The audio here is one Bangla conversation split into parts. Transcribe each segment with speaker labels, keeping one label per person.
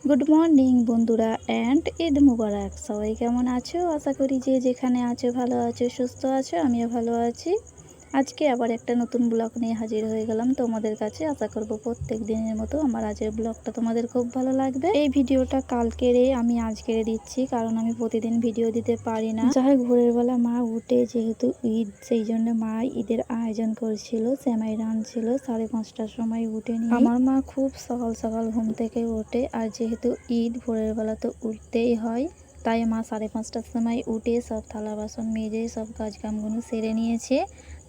Speaker 1: গুড মর্নিং বন্ধুরা অ্যান্ড ঈদ মুবারক। সবাই কেমন আছো? আশা করি যে যেখানে আছো ভালো আছো, সুস্থ আছো। আমিও ভালো আছি। আজকে আবার একটা নতুন ব্লগ নিয়ে হাজির হয়ে গেলাম তোমাদের কাছে। আশা করব প্রত্যেক দিনের মতো আমার আজকের ব্লগটা তোমাদের খুব ভালো লাগবে। এই ভিডিওটা কালকেরে আমি আজকেরে দিচ্ছি, কারণ আমি প্রতিদিন ভিডিও দিতে পারি না। যাই ভোরের বেলা মা উঠে, যেহেতু ঈদ সেই জন্য মা ঈদের আয়োজন করছিল, সেমাই রাঁধছিল 5:30টার সময় উঠে নিয়ে। আমার মা খুব সকাল সকাল ঘুম থেকে ওঠে, আর যেহেতু ঈদ ভোরের বেলা তো উঠতেই হয়, তাই মা 5:30টার সময় উঠে সব থালা বাসন মেজে সব কাজকামগুলো সেরে নিয়েছে।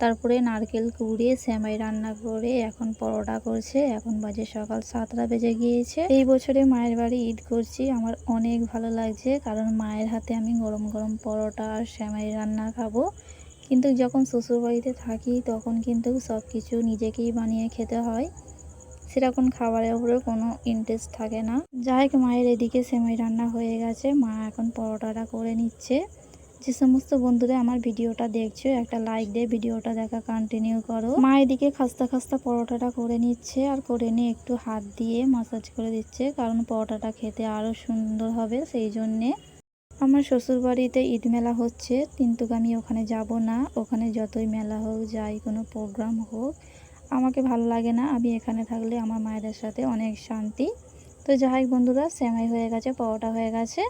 Speaker 1: তারপরে নারকেল কুড়িয়ে সেমাই রান্না করে এখন পরোটা করছে। এখন বাজে সকাল 7টা বেজে গিয়েছে। এই বছরে মায়ের বাড়ি ঈদ করছি, আমার অনেক ভালো লাগছে, কারণ মায়ের হাতে আমি গরম গরম পরোটা আর সেমাই রান্না খাবো। কিন্তু যখন শ্বশুর বাড়িতে থাকি তখন কিন্তু সব কিছু নিজেকেই বানিয়ে খেতে হয়, সেরকম খাবারের উপরে কোনো ইন্টারেস্ট থাকে না। যাই হোক, মায়ের এদিকে সেমাই রান্না হয়ে গেছে, মা এখন পরোটাটা করে নিচ্ছে। যে সমস্ত বন্ধুরা আমার ভিডিওটা দেখছো, একটা লাইক দিয়ে ভিডিওটা দেখা কন্টিনিউ করো। মা এদিকে খাস্তা খাস্তা পরোটাটা করে নিচ্ছে, আর করে নিয়ে একটু হাত দিয়ে মাসাজ করে দিচ্ছে, কারণ পরোটাটা খেতে আরও সুন্দর হবে সেই জন্যে। আমার শ্বশুর বাড়িতে ঈদ মেলা হচ্ছে, কিন্তু আমি ওখানে যাব না। ওখানে যতই মেলা হোক, যাই কোনো প্রোগ্রাম হোক, আমাকে ভালো লাগে না। আমি এখানে থাকলে আমার মায়েদের সাথে অনেক শান্তি। তো যাই হোক বন্ধুরা, সেমাই হয়ে গেছে, পরোটা হয়ে গেছে,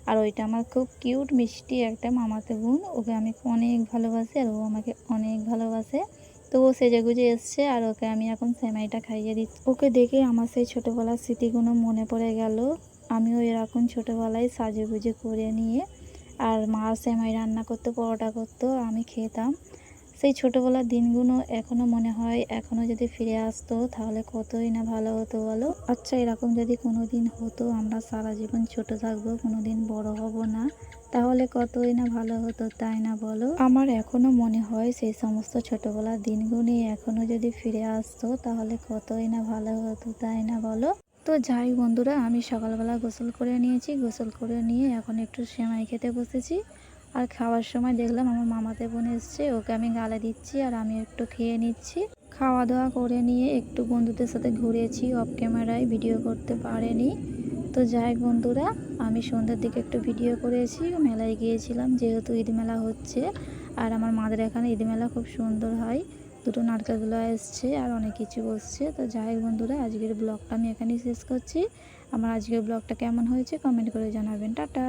Speaker 1: আর ওইটা আমার খুব কিউট মিষ্টি একটা মামাতো বোন, ওকে আমি অনেক ভালোবাসি আর ও আমাকে অনেক ভালোবাসে। তো ও সেজেগুজে এসছে, আর ওকে আমি এখন সেমাইটা খাইয়ে দিচ্ছি। ওকে দেখে আমার সেই ছোটোবেলার স্মৃতিগুলো মনে পড়ে গেল। আমিও এরকম ছোটোবেলায় সাজুগুজু করে নিয়ে, আর মা সেমাই রান্না করতো, পরোটা করতো, আমি খেতাম। সেই ছোটোবেলার দিনগুলো এখনও মনে হয়, এখনও যদি ফিরে আসতো তাহলে কতই না ভালো হতো বলো। আচ্ছা, এরকম যদি কোনো দিন হতো, আমরা সারা জীবন ছোট থাকবো, কোনো দিন বড় হব না, তাহলে কতই না ভালো হতো, তাই না বলো? আমার এখনও মনে হয় সেই সমস্ত ছোটোবেলার দিনগুলি এখনও যদি ফিরে আসতো তাহলে কতই না ভালো হতো, তাই না বলো? তো যাই বন্ধুরা, আমি সকালবেলা গোসল করে নিয়েছি, গোসল করে নিয়ে এখন একটু সেমাই খেতে বসেছি। আর খাওয়ার সময় দেখলাম আমার মামাতে বোন এসছে, ওকে আমি গালে দিচ্ছি আর আমি একটু খেয়ে নিচ্ছি। খাওয়া দাওয়া করে নিয়ে একটু বন্ধুদের সাথে ঘুরেছি, অফ ক্যামেরায় ভিডিও করতে পারিনি। তো যাই বন্ধুরা, আমি সন্ধ্যার দিকে একটু ভিডিও করেছি, মেলায় গিয়েছিলাম, যেহেতু ঈদ মেলা হচ্ছে। আর আমার মাদের এখানে ঈদ মেলা খুব সুন্দর হয়, দুটো নারকেলগুলো এসছে আর অনেক কিছু বসছে। তো যাই বন্ধুরা, আজকের ব্লগটা আমি এখানেই শেষ করছি। আমার আজকের ব্লগটা কেমন হয়েছে কমেন্ট করে জানাবেন। টাটা।